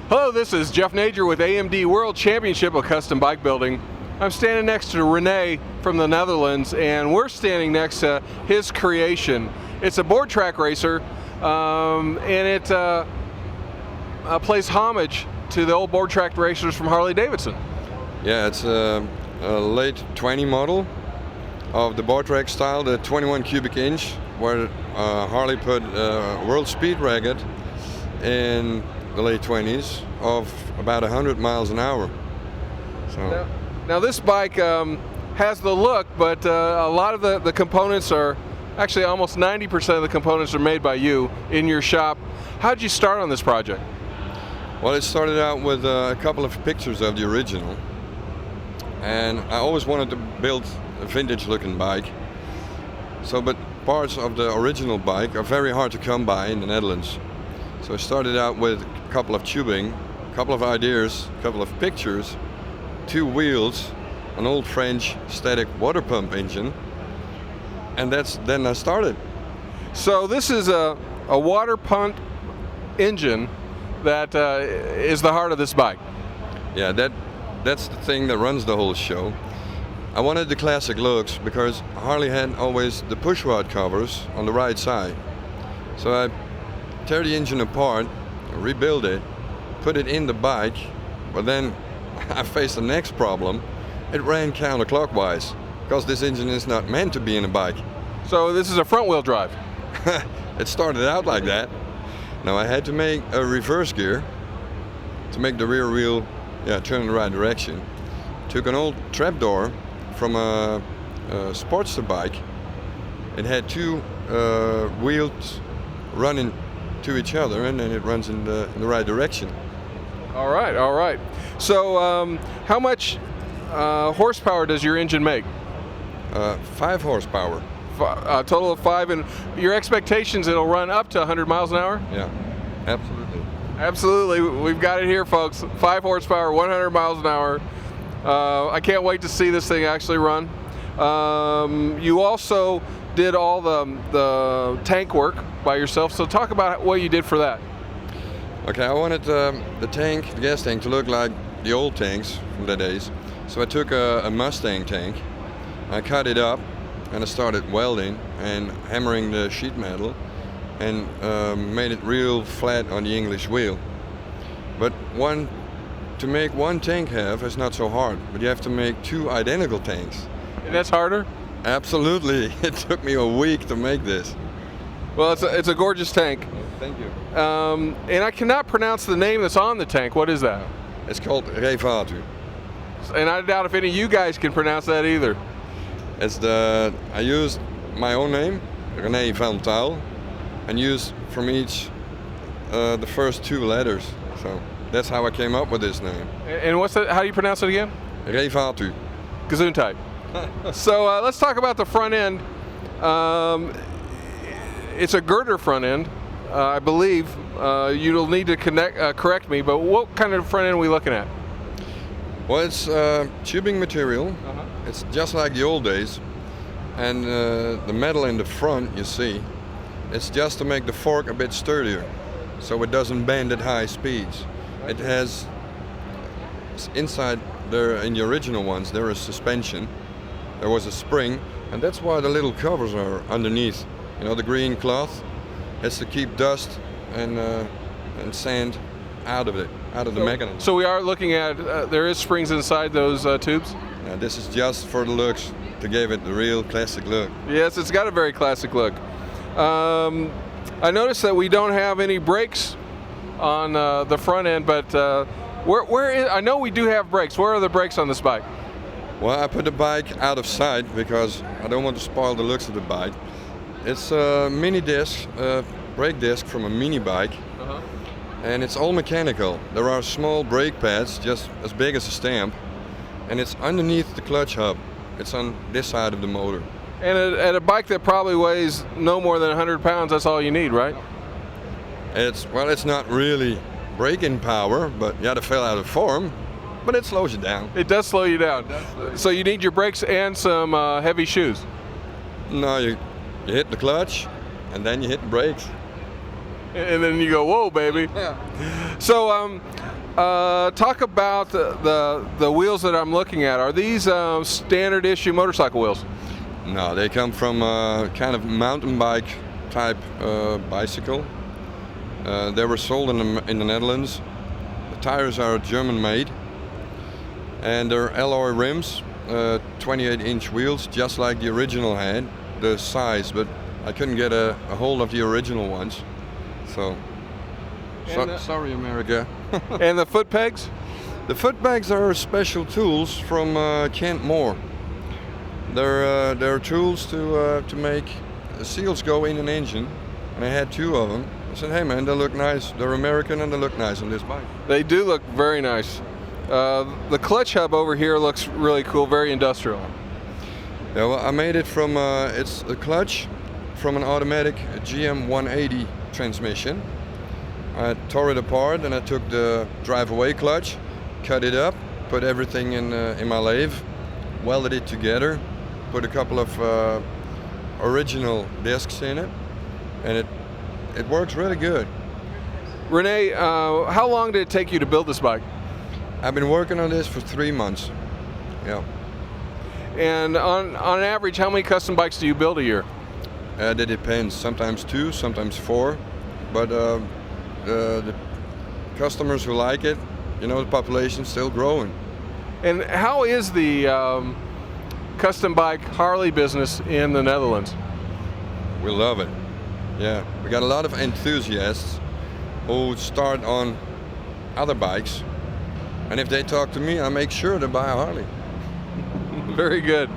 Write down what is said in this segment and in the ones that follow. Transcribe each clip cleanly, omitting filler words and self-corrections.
Hello, this is Jeff Nager with AMD World Championship of Custom Bike Building. I'm standing next to Rene from the Netherlands, and we're standing next to his creation. It's a board track racer, and it plays homage to the old board track racers from Harley Davidson. Yeah, it's a late 20 model of the board track style, the 21 cubic inch, where Harley put world speed record in the late 20s of about 100 miles an hour. So. Now this bike has the look, but a lot of the components are, actually almost 90% of the components are made by you in your shop. How did you start on this project? Well, it started out with a couple of pictures of the original, and I always wanted to build a vintage looking bike. But parts of the original bike are very hard to come by in the Netherlands. So I started out with a couple of tubing, a couple of ideas, a couple of pictures, 2 wheels, an old French static water pump engine, and then I started. So this is a water pump engine that is the heart of this bike. Yeah, that's the thing that runs the whole show. I wanted the classic looks because Harley had always the push rod covers on the right side. So I tear the engine apart, rebuild it, put it in the bike, but then I faced the next problem. It ran counterclockwise because this engine is not meant to be in a bike. So this is a front wheel drive? It started out like that. Now I had to make a reverse gear to make the rear wheel turn in the right direction. Took an old trapdoor from a Sportster bike. It had 2 wheels running to each other, and then it runs in the right direction. All right, all right. So how much horsepower does your engine make? 5 horsepower. A total of 5, and your expectations it'll run up to 100 miles an hour? Yeah, absolutely. Absolutely, we've got it here, folks. 5 horsepower, 100 miles an hour. I can't wait to see this thing actually run. You also did all the tank work by yourself, so talk about what you did for that. Okay, I wanted the gas tank, to look like the old tanks from the days. So I took a Mustang tank, I cut it up, and I started welding and hammering the sheet metal and made it real flat on the English wheel. But to make one tank half is not so hard, but you have to make 2 identical tanks. And that's harder? Absolutely. It took me a week to make this. Well, it's a gorgeous tank. Thank you. And I cannot pronounce the name that's on the tank. What is that? It's called Revatu. And I doubt if any of you guys can pronounce that either. I used my own name, René van Tuil, and used from each the first 2 letters. So that's how I came up with this name. And what's that? How do you pronounce it again? Revatu. Gesundheit. So let's talk about the front end. It's a girder front end, I believe. You'll need to correct me, but what kind of front end are we looking at? Well, it's tubing material. It's just like the old days. And the metal in the front, you see, it's just to make the fork a bit sturdier, so it doesn't bend at high speeds. It has, inside there, in the original ones, there is suspension. There was a spring, and that's why the little covers are underneath. You know, the green cloth has to keep dust and sand out of it, out of the mechanism. So we are looking at, there is springs inside those tubes? This is just for the looks, to give it the real classic look. Yes, it's got a very classic look. I noticed that we don't have any brakes on the front end, but I know we do have brakes. Where are the brakes on this bike? Well, I put the bike out of sight because I don't want to spoil the looks of the bike. It's a mini disc, brake disc from a mini bike, and it's all mechanical. There are small brake pads, just as big as a stamp, and it's underneath the clutch hub. It's on this side of the motor. And at a bike that probably weighs no more than 100 pounds, that's all you need, right? It's not really braking power, but you got to fill out of form. But it slows you down. It does slow you down. So you need your brakes and some heavy shoes. No, you hit the clutch, and then you hit the brakes. And then you go, whoa, baby. Yeah. So Talk about the wheels that I'm looking at. Are these standard issue motorcycle wheels? No, they come from kind of mountain bike type bicycle. They were sold in the Netherlands. The tires are German made, and they're alloy rims, 28-inch wheels, just like the original had, the size, but I couldn't get a hold of the original ones. So, sorry America. And the foot pegs? The foot pegs are special tools from Kent Moore. They're tools to make seals go in an engine, and I had 2 of them. I said, hey man, they look nice. They're American and they look nice on this bike. They do look very nice. The clutch hub over here looks really cool, very industrial. Yeah, well, I made it from, it's a clutch from an automatic GM 180 transmission. I tore it apart and I took the drive-away clutch, cut it up, put everything in my lathe, welded it together, put a couple of original discs in it, and it works really good. Rene, how long did it take you to build this bike? I've been working on this for 3 months. Yeah. And on average, how many custom bikes do you build a year? That depends. Sometimes 2, sometimes 4. But the customers who like it, you know, the population's still growing. And how is the custom bike Harley business in the Netherlands? We love it. Yeah, we got a lot of enthusiasts who start on other bikes, and if they talk to me, I make sure to buy a Harley. Very good.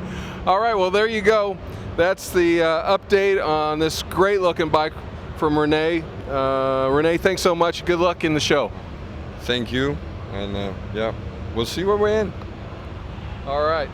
All right, well there you go. That's the update on this great looking bike from Rene. Rene, thanks so much. Good luck in the show. Thank you, and yeah, we'll see where we're in. All right.